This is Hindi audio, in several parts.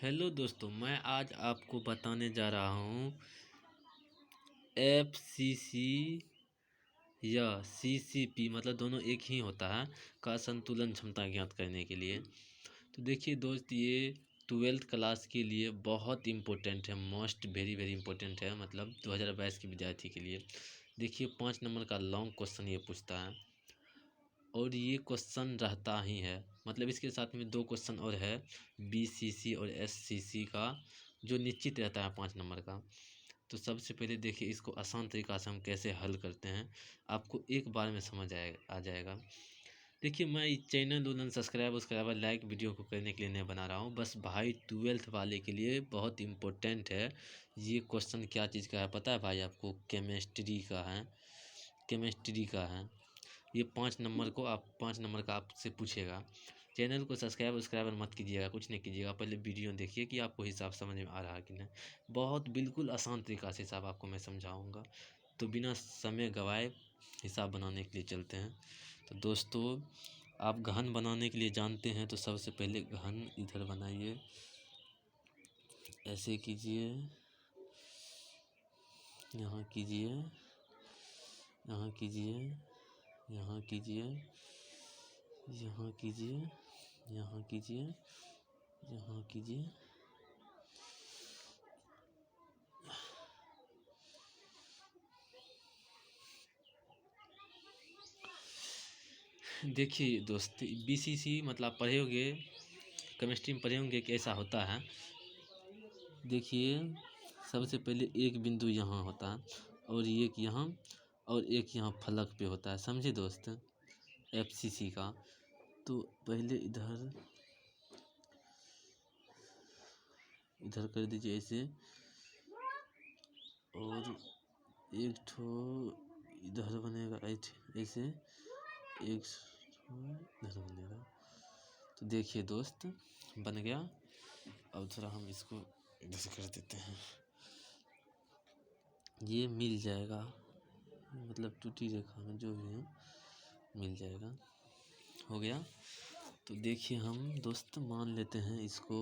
हेलो दोस्तों, मैं आज आपको बताने जा रहा हूँ एफसीसी या सीसीपी मतलब दोनों एक ही होता है का संतुलन क्षमता ज्ञात करने के लिए। तो देखिए दोस्त, ये 12th क्लास के लिए बहुत इम्पोर्टेंट है, मोस्ट वेरी वेरी इम्पोर्टेंट है, मतलब 2022 के विद्यार्थी के लिए। देखिए 5 नंबर का लॉन्ग क्वेश्चन ये पूछता है और ये क्वेश्चन रहता ही है, मतलब इसके साथ में 2 क्वेश्चन और है बीसीसी और एससीसी का, जो निश्चित रहता है 5 नंबर का। तो सबसे पहले देखिए इसको आसान तरीका से हम कैसे हल करते हैं, आपको एक बार में समझ आ जाएगा। देखिए मैं चैनल उनन सब्सक्राइबर लाइक वीडियो को करने के लिए नहीं बना रहा हूँ, बस भाई 12th वाले के लिए बहुत इम्पोर्टेंट है। ये क्वेश्चन क्या चीज़ का है पता है भाई आपको? केमिस्ट्री का है, केमिस्ट्री का है। ये 5 नंबर का आपसे पूछेगा। चैनल को सब्सक्राइबर मत कीजिएगा, कुछ नहीं कीजिएगा, पहले वीडियो देखिए कि आपको हिसाब समझ में आ रहा है कि नहीं। बहुत बिल्कुल आसान तरीका से हिसाब आपको मैं समझाऊंगा, तो बिना समय गवाए हिसाब बनाने के लिए चलते हैं। तो दोस्तों, आप घन बनाने के लिए जानते हैं, तो सबसे पहले घन इधर बनाइए, ऐसे कीजिए, यहाँ कीजिए, यहाँ कीजिए, यहाँ कीजिए, यहाँ कीजिए, यहाँ कीजिए, यहाँ कीजिए। देखिए दोस्त, बीसीसी मतलब पढ़े होंगे, केमिस्ट्री में पढ़े होंगे कि ऐसा होता है। देखिए सबसे पहले एक बिंदु यहाँ होता है और एक यहाँ और एक यहाँ फलक पे होता है, समझे दोस्त, एफसीसी का। तो पहले इधर कर दीजिए ऐसे, और एक ठो इधर बनेगा ऐसे, एक इधर बनेगा। तो देखिए दोस्त, बन गया। अब थोड़ा हम इसको इधर से कर देते हैं, ये मिल जाएगा, मतलब टूटी रेखा में जो भी है मिल जाएगा। हो गया। तो देखिए हम दोस्त मान लेते हैं इसको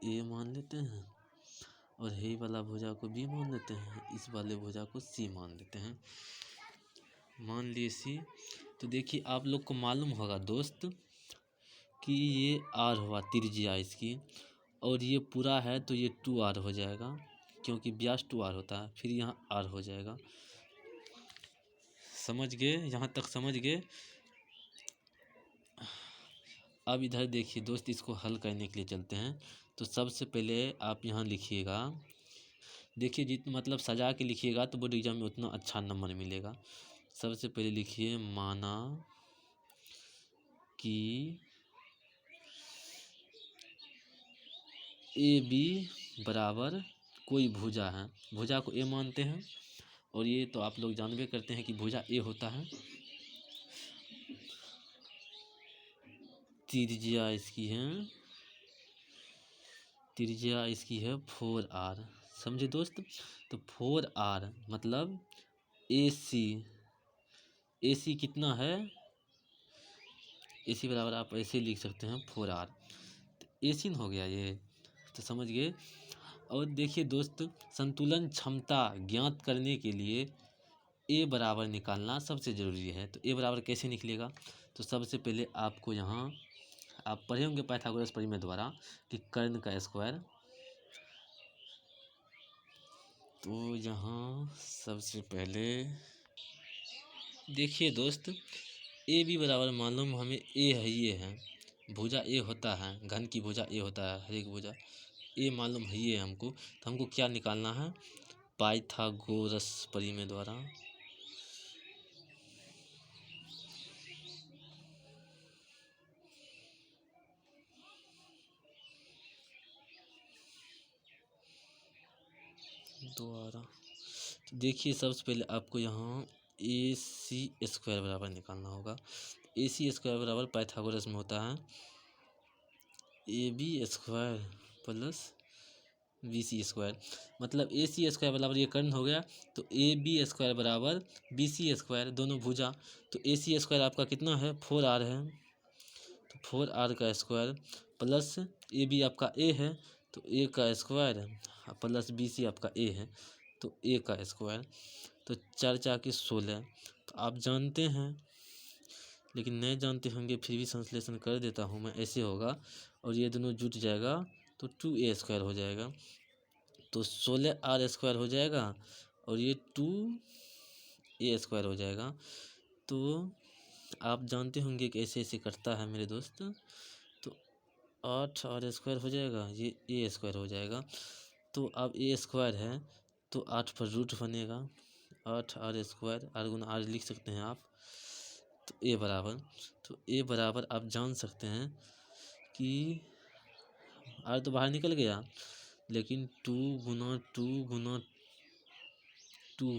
ए मान लेते हैं, और हे वाला भुजा को बी मान लेते हैं, इस वाले भुजा को सी मान लेते हैं। मान लिए सी। तो देखिए आप लोग को मालूम होगा दोस्त कि ये आर हुआ त्रिज्या इसकी, और ये पूरा है तो ये 2r हो जाएगा, क्योंकि व्यास 2r होता है, फिर यहाँ r हो जाएगा। समझ गए? यहाँ तक समझ गए? अब इधर देखिए दोस्त, इसको हल करने के लिए चलते हैं। तो सबसे पहले आप यहाँ लिखिएगा, देखिए मतलब सजा के लिखिएगा तो बोर्ड एग्जाम में उतना अच्छा नंबर मिलेगा। सबसे पहले लिखिए, माना कि ए बी बराबर कोई भुजा है, भुजा को ए मानते हैं, और ये तो आप लोग जानबे करते हैं कि भुजा ए होता है। त्रिज्या इसकी है 4r, समझे दोस्त। तो 4r मतलब AC कितना है? AC बराबर आप ऐसे लिख सकते हैं 4r, तो AC हो गया ये, तो समझ गए। और देखिए दोस्त, संतुलन क्षमता ज्ञात करने के लिए ए बराबर निकालना सबसे ज़रूरी है। तो ए बराबर कैसे निकलेगा? तो सबसे पहले आपको यहाँ आप पढ़े होंगे पाइथागोरस परिमेय द्वारा कि कर्ण का स्क्वायर। तो यहाँ सबसे पहले देखिए दोस्त, ए बी बराबर मालूम हमें ए है, ये है भुजा ए होता है, घन की भुजा ए होता है, हर एक भुजा ए मालूम है ये हमको। तो हमको क्या निकालना है? पाइथागोरस परिमेय द्वारा। तो देखिए सबसे पहले आपको यहाँ AC स्क्वायर बराबर निकालना होगा। AC स्क्वायर बराबर पाइथागोरस में होता है AB square plus BC square, मतलब AC स्क्वायर बराबर ये कर्ण हो गया, तो AB स्क्वायर बराबर BC स्क्वायर, दोनों भुजा। तो AC स्क्वायर आपका कितना है? 4r है, तो 4r का स्क्वायर प्लस AB आपका A है, तो ए का स्क्वायर प्लस बी सी आपका ए है, तो ए का स्क्वायर, तो 4 4 16। तो आप जानते हैं, लेकिन नहीं जानते होंगे फिर भी संश्लेषण कर देता हूँ मैं। ऐसे होगा और ये दोनों जुट जाएगा तो 2a² हो जाएगा, तो 16r² हो जाएगा और ये 2a² हो जाएगा। तो आप जानते होंगे कि ऐसे ऐसे कटता है मेरे दोस्त, तो 8r² हो जाएगा, ये a² हो जाएगा। तो अब a² है तो 8 पर रूट बनेगा, 8r², r गुना r लिख सकते हैं आप। तो a बराबर आप जान सकते हैं कि r तो बाहर निकल गया, लेकिन 2 गुना 2 गुना 2,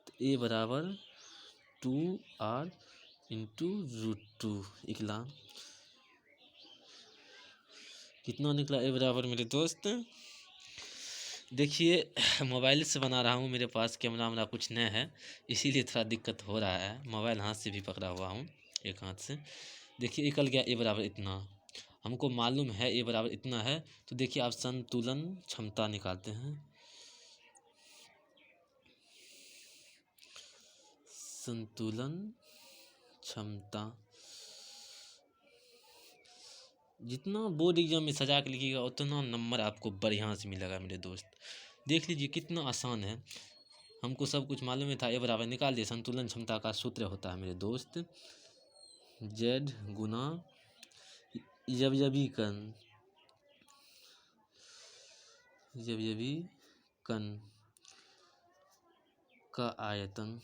तो a बराबर 2r इंटू √2 निकला। कितना निकला a बराबर मेरे दोस्त? देखिए मोबाइल से बना रहा हूँ, मेरे पास कैमरा वैमरा कुछ नहीं है, इसीलिए थोड़ा दिक्कत हो रहा है। मोबाइल हाथ से भी पकड़ा हुआ हूँ, एक हाथ से। देखिए निकल गया a बराबर इतना, हमको मालूम है a बराबर इतना है। तो देखिए आप संतुलन क्षमता निकालते हैं। संतुलन क्षमता जितना बोर्ड एग्जाम में सजा के लिखिएगा उतना नंबर आपको बढ़िया से मिलेगा मेरे दोस्त। देख लीजिए कितना आसान है, हमको सब कुछ मालूम ही था। ए बराबर निकाल दिए। संतुलन क्षमता का सूत्र होता है मेरे दोस्त z गुना जबयबी कण का आयतन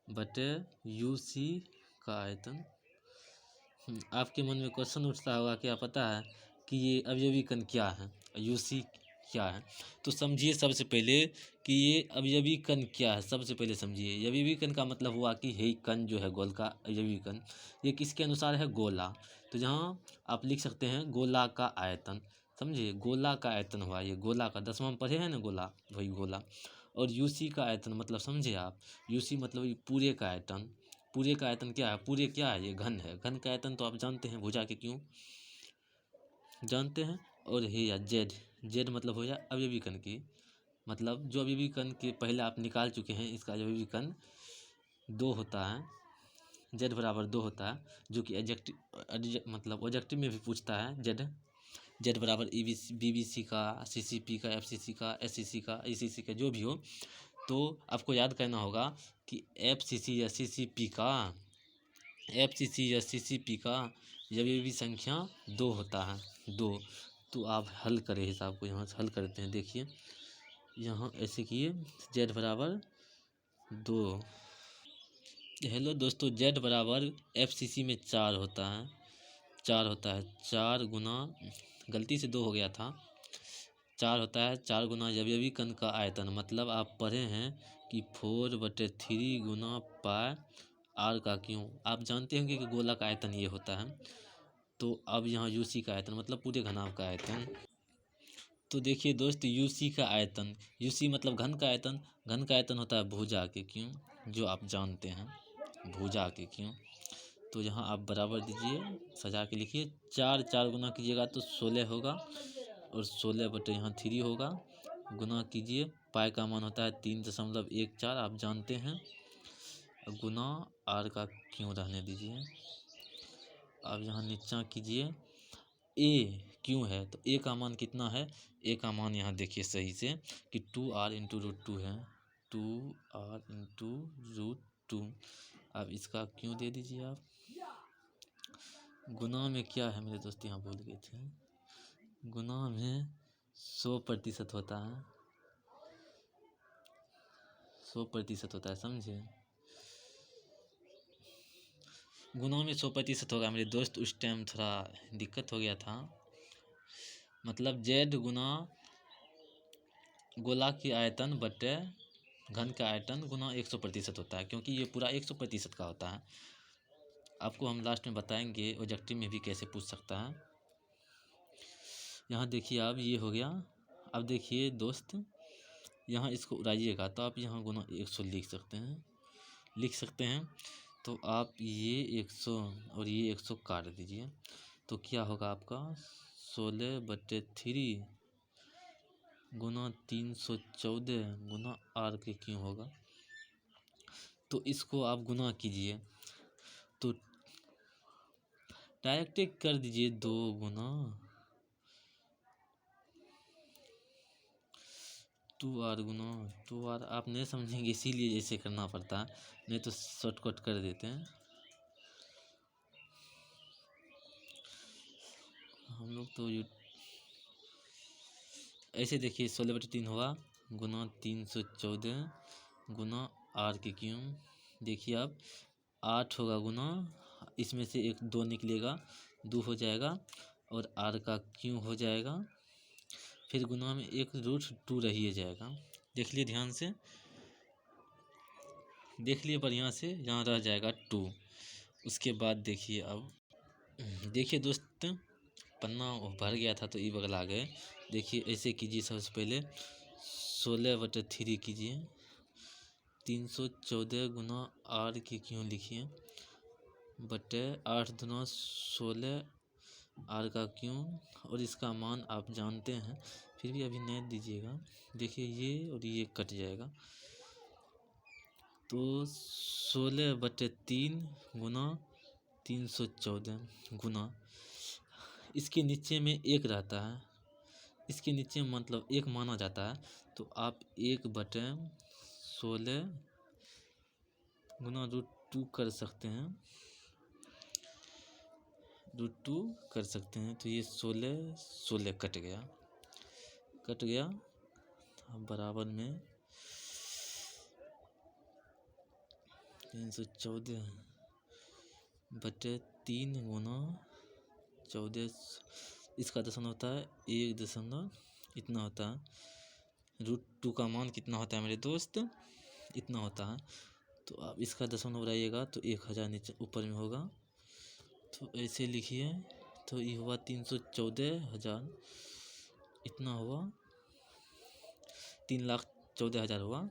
बटे यूसी का आयतन। आपके मन में क्वेश्चन उठता होगा, क्या पता है कि ये अवयवी कण क्या है, यूसी क्या है? तो समझिए सबसे पहले कि ये अवयवी कण क्या है। सबसे पहले समझिए, अवयवी कण का मतलब हुआ कि हे कण जो है गोल का अवयवी कण, ये किसके अनुसार है? गोला। तो जहाँ आप लिख सकते हैं गोला का आयतन, समझिए गोला का आयतन हुआ ये, गोला का 10वां में पढ़े हैं ना गोला, वही गोला। और यूसी का आयतन मतलब समझे आप, यूसी मतलब ये पूरे का आयतन। पूरे का आयतन क्या है? पूरे क्या है? ये घन है। घन का आयतन तो आप जानते हैं, भुजा के क्यों जानते हैं। और हे या जेड, जेड मतलब हो जाए अवयवी कण की, मतलब जो अवयवी कण के पहले आप निकाल चुके हैं, इसका अवयवी कण 2 होता है, जेड बराबर 2 होता है, जो कि एडजेक्टिव मतलब ऑब्जेक्टिव में भी पूछता है। जेड जेड बराबर बीबीसी का, सीसीपी का, एफसीसी का, एससीसी का, ईसीसी का, जो भी हो। तो आपको याद करना होगा कि एफसीसी या सीसीपी का अवयवी संख्या 2 होता है, 2। तो आप हल करें हिसाब को, यहाँ से हल करते हैं। देखिए यहाँ ऐसे किए, जेड बराबर 2। हेलो दोस्तों, जेड बराबर एफसीसी में 4 होता है, 4 होता है। 4 गुना, गलती से 2 हो गया था, 4 होता है। 4 गुना अवयवी कण का आयतन, मतलब आप पढ़े हैं कि 4/3 गुना पाई आर का क्यों। आप जानते होंगे कि गोला का आयतन ये होता है। तो अब यहाँ यूसी का आयतन मतलब पूरे घनाभ का आयतन। तो देखिए दोस्त, यूसी का आयतन, यूसी मतलब घन का आयतन, घन का आयतन होता है भुजा के क्यों, जो आप जानते हैं, भुजा के क्यों। तो यहाँ आप बराबर दीजिए, सजा के लिखिए। 4 4 गुना कीजिएगा तो 16 होगा, और 16 यहाँ 3 होगा। गुना कीजिए, पाई का मान होता है 3.14, आप जानते हैं। गुना आर का क्यों रहने दीजिए। अब यहाँ नीचा कीजिए, ए क्यों है, तो ए का मान कितना है? ए का मान यहाँ देखिए सही से कि 2r इंटू √2 है, 2r इंटू √2। अब इसका क्यों दे दीजिए आप। गुना में क्या है मेरे दोस्त, यहाँ भूल गए थे, गुना में 100% होता है, 100% होता है, समझे। गुना में 100% होगा मेरे दोस्त। उस टाइम थोड़ा दिक्कत हो गया था, मतलब जेड गुना गोला की आयतन बटे घन का आयतन गुना 100% होता है, क्योंकि ये पूरा 100% का होता है। आपको हम लास्ट में बताएंगे ऑब्जेक्टिव में भी कैसे पूछ सकता है। यहाँ देखिए अब ये हो गया। अब देखिए दोस्त, यहाँ इसको उड़ाइएगा तो आप यहाँ गुना 100 लिख सकते हैं, तो आप ये 100 और ये 100 काट दीजिए, तो क्या होगा आपका 16/3 गुना 314 गुना आर के क्यों होगा। तो इसको आप गुना कीजिए, तो डायरेक्ट कर दीजिए 2 गुना 2r गुना 2r। आप नहीं समझेंगे इसीलिए ऐसे करना पड़ता है, नहीं तो शॉर्टकट कर देते हैं हम लोग। तो ऐसे देखिए 16/3 हुआ गुना 314 गुना आर के क्यूब। देखिए अब 8 होगा गुना, इसमें से एक 2 निकलेगा, 2 हो जाएगा और आर का क्यूब हो जाएगा, फिर गुना में एक √2 रह जाएगा। देख लिए ध्यान से, देख लिए बढ़िया से, यहाँ रह जाएगा 2। उसके बाद देखिए अब देखिए दोस्त, पन्ना भर गया था तो ई बगल आ गए। देखिए ऐसे कीजिए, सबसे पहले 16/3 कीजिए, 314 गुना आर के क्यों लिखिए बटे 8 दूना 16 आर का क्यों, और इसका मान आप जानते हैं, फिर भी अभी नहीं दीजिएगा। देखिए ये और ये कट जाएगा, तो 16/3 गुना 314 गुना, इसके नीचे में एक रहता है, इसके नीचे मतलब एक माना जाता है, तो आप 1/16 गुना √2 कर सकते हैं, √2 कर सकते हैं। तो ये 16 कट गया, कट गया। अब बराबर में 314/3 गुना 14, इसका दशमलव होता है 1 इतना होता है। √2 का मान कितना होता है मेरे दोस्त, इतना होता है। तो आप इसका दशमलव बनाइएगा तो 1000 नीचे ऊपर में होगा, तो ऐसे लिखिए। तो ये हुआ 314,000, इतना हुआ 3,14,000 हुआ।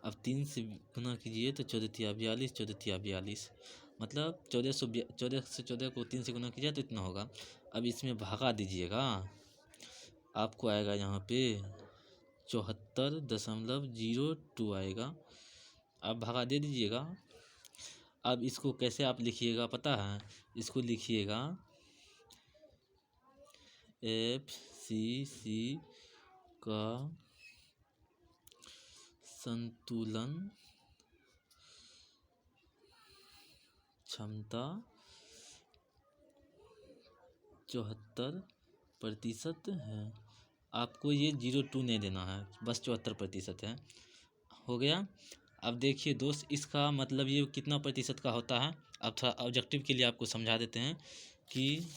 अब 3 से गुना कीजिए तो 14×3 = 42, 14×3 = 42, मतलब 14 से 14 को 3 से गुना कीजिए तो इतना होगा। अब इसमें भागा दीजिएगा, आपको आएगा यहाँ पे 74.02 आएगा। आप भागा दे दीजिएगा। अब इसको कैसे आप लिखिएगा पता है, इसको लिखिएगा FCC का संतुलन क्षमता 74% है। आपको ये 02 नहीं देना है, बस 74% है, हो गया। अब देखिए दोस्त, इसका मतलब ये कितना प्रतिशत का होता है। अब थोड़ा ऑब्जेक्टिव के लिए आपको समझा देते हैं कि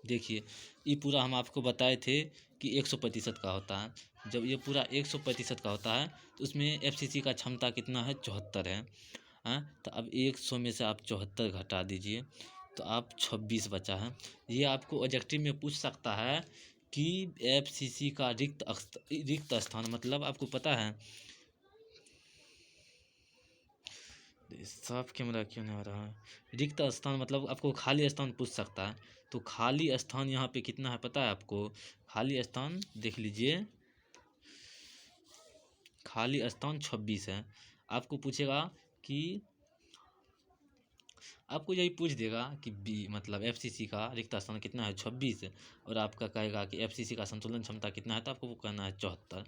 देखिए, ये पूरा हम आपको बताए थे कि 100% का होता है। जब ये पूरा 100% का होता है तो उसमें FCC का क्षमता कितना है, 74 है। हाँ, तो अब 100 में से आप 74 घटा दीजिए तो आप 26 बचा है। ये आपको ऑब्जेक्टिव में पूछ सकता है कि FCC का रिक्त स्थान, मतलब आपको पता है, साफ कैमरा क्यों नहीं आ रहा है, रिक्त स्थान मतलब आपको खाली स्थान पूछ सकता है। तो खाली स्थान यहाँ पे कितना है पता है आपको, खाली स्थान देख लीजिए, खाली स्थान 26 है। आपको पूछेगा कि, आपको यही पूछ देगा कि मतलब FCC का रिक्त स्थान कितना है, 26, और आपका कहेगा कि FCC का संतुलन क्षमता कितना है, तो आपको वो कहना है 74,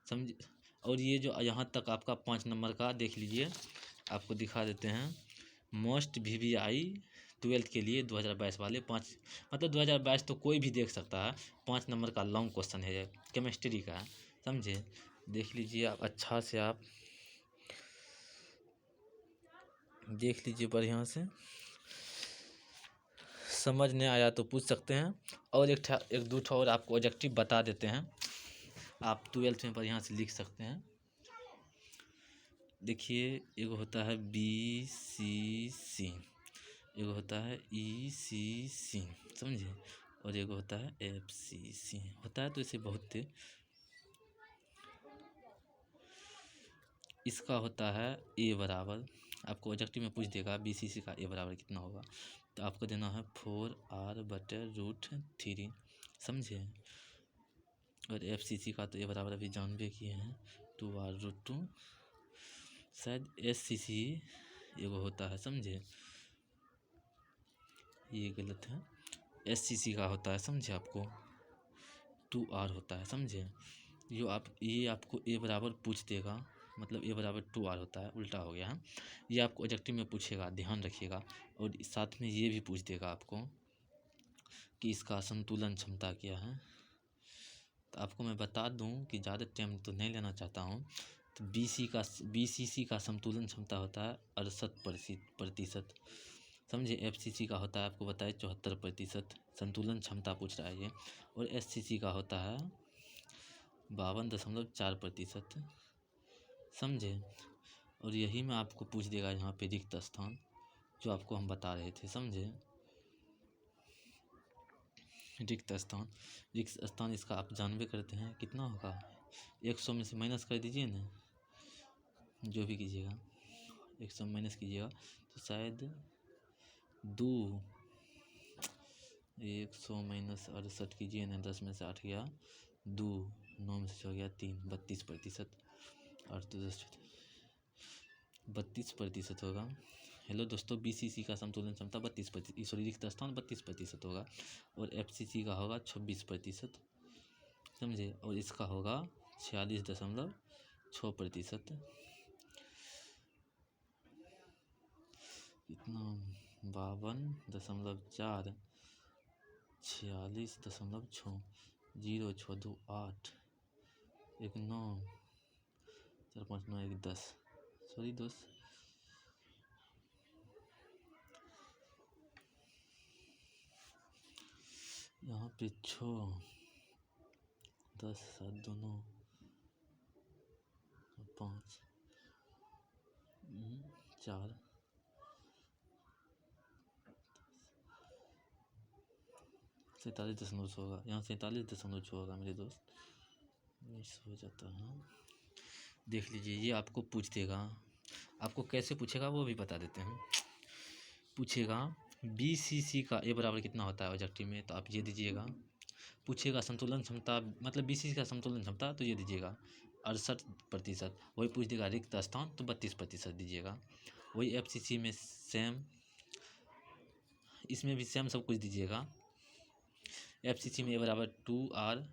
समझ। और ये जो यहाँ तक आपका 5 नंबर का देख लीजिए, आपको दिखा देते हैं। मोस्ट VVI 12th के लिए 2022 वाले 5, मतलब 2022 तो कोई भी देख सकता है, 5 नंबर का लॉन्ग क्वेश्चन है, केमिस्ट्री का है, समझे। देख लीजिए आप, अच्छा से आप देख लीजिए बढ़िया से, समझ नहीं आया तो पूछ सकते हैं। और एक दो और आपको ऑब्जेक्टिव बता देते हैं, आप 12th में बढ़िया से लिख सकते हैं। देखिए, एक होता है BCC, एक होता है ECC, समझे, और एक होता है FCC, होता है तो इसे बहुत थे। इसका होता है A बराबर आपको ऑब्जेक्टिव में पूछ देगा BCC का ए बराबर कितना होगा, तो आपको देना है 4r/√3, समझे। और FCC का तो ए बराबर अभी जानबे किए हैं 2r√2, शायद SCC एगो होता है, समझे, ये गलत है। SCC का होता है, समझे, आपको 2r होता है, समझे। ये आपको ए बराबर पूछ देगा, मतलब ए बराबर 2r होता है, उल्टा हो गया है। ये आपको ऑब्जेक्टिव में पूछेगा, ध्यान रखिएगा। और साथ में ये भी पूछ देगा आपको कि इसका संतुलन क्षमता क्या है। तो आपको मैं बता दूं कि ज़्यादा टाइम तो नहीं लेना चाहता हूं। तो BCC का संतुलन क्षमता होता है 68%, समझे। FCC का होता है, आपको बताए 74%, संतुलन क्षमता पूछ रहा है ये। और SCC का होता है 52.4%, समझे। और यही में आपको पूछ देगा यहाँ पे रिक्त स्थान, जो आपको हम बता रहे थे, समझे। रिक्त स्थान इसका आप जानबे करते हैं कितना होगा। 100 में से माइनस कर दीजिए ना, जो भी कीजिएगा 100 माइनस कीजिएगा तो शायद 100 माइनस 68 कीजिए ना, 10 में से 8 गया 2, 9 में से 6 गया 3, 32%। और तो 32% होगा। हेलो दोस्तों, BCC का संतुलन क्षमता 32%, सॉरी, रिक्त स्थान 32% होगा। और FCC का होगा 26%, समझे। और इसका होगा 46.6%, कितना 52.4, 46.6, 0628, 19, 459, 10, सॉरी दोस्त, यहाँ पे 6, 10, 7, 2, 9, 5, 4, 47.6 होगा। यहाँ 47.6 होगा मेरे दोस्त, मिस हो जाता है। देख लीजिए, ये आपको पूछ देगा। आपको कैसे पूछेगा वो भी बता देते हैं। पूछेगा BCC का ए बराबर कितना होता है ऑब्जेक्टिव में, तो आप ये दीजिएगा। पूछेगा संतुलन क्षमता, मतलब BCC का संतुलन क्षमता, तो ये दीजिएगा 68%। वही पूछ देगा रिक्त स्थान, तो 32% दीजिएगा। वही FCC में सेम, इसमें भी सेम सब कुछ दीजिएगा। FCC में ए बराबर 2r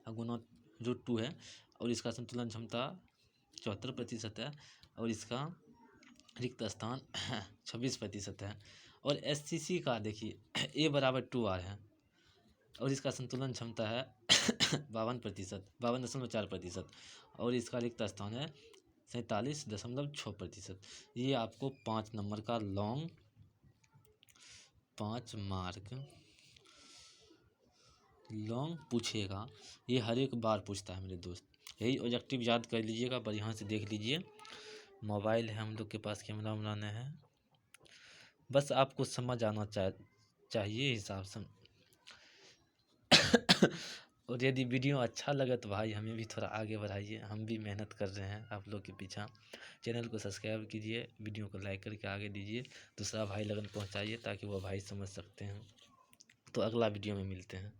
गुना √2 है, और इसका संतुलन क्षमता 74% है, और इसका रिक्त स्थान 26% है। और SCC का देखिए ए बराबर 2r है, और इसका संतुलन क्षमता है 52.4%, और इसका रिक्त स्थान है 47.6%। ये आपको 5 नंबर का लॉन्ग 5 मार्क लॉन्ग पूछेगा। ये हर एक बार पूछता है मेरे दोस्त। यही ऑब्जेक्टिव याद कर लीजिएगा, बढ़िया से देख लीजिए। मोबाइल है हम लोग के पास, कैमरा वैमरा नहीं है, बस आपको समझ आना चाहिए हिसाब से। और यदि वीडियो अच्छा लगे तो भाई हमें भी थोड़ा आगे बढ़ाइए, हम भी मेहनत कर रहे हैं आप लोग के पीछे। चैनल को सब्सक्राइब कीजिए, वीडियो को लाइक करके आगे दीजिए, दूसरा भाई लगन पहुंचाइए, ताकि वो भाई समझ सकते हैं। तो अगला वीडियो में मिलते हैं।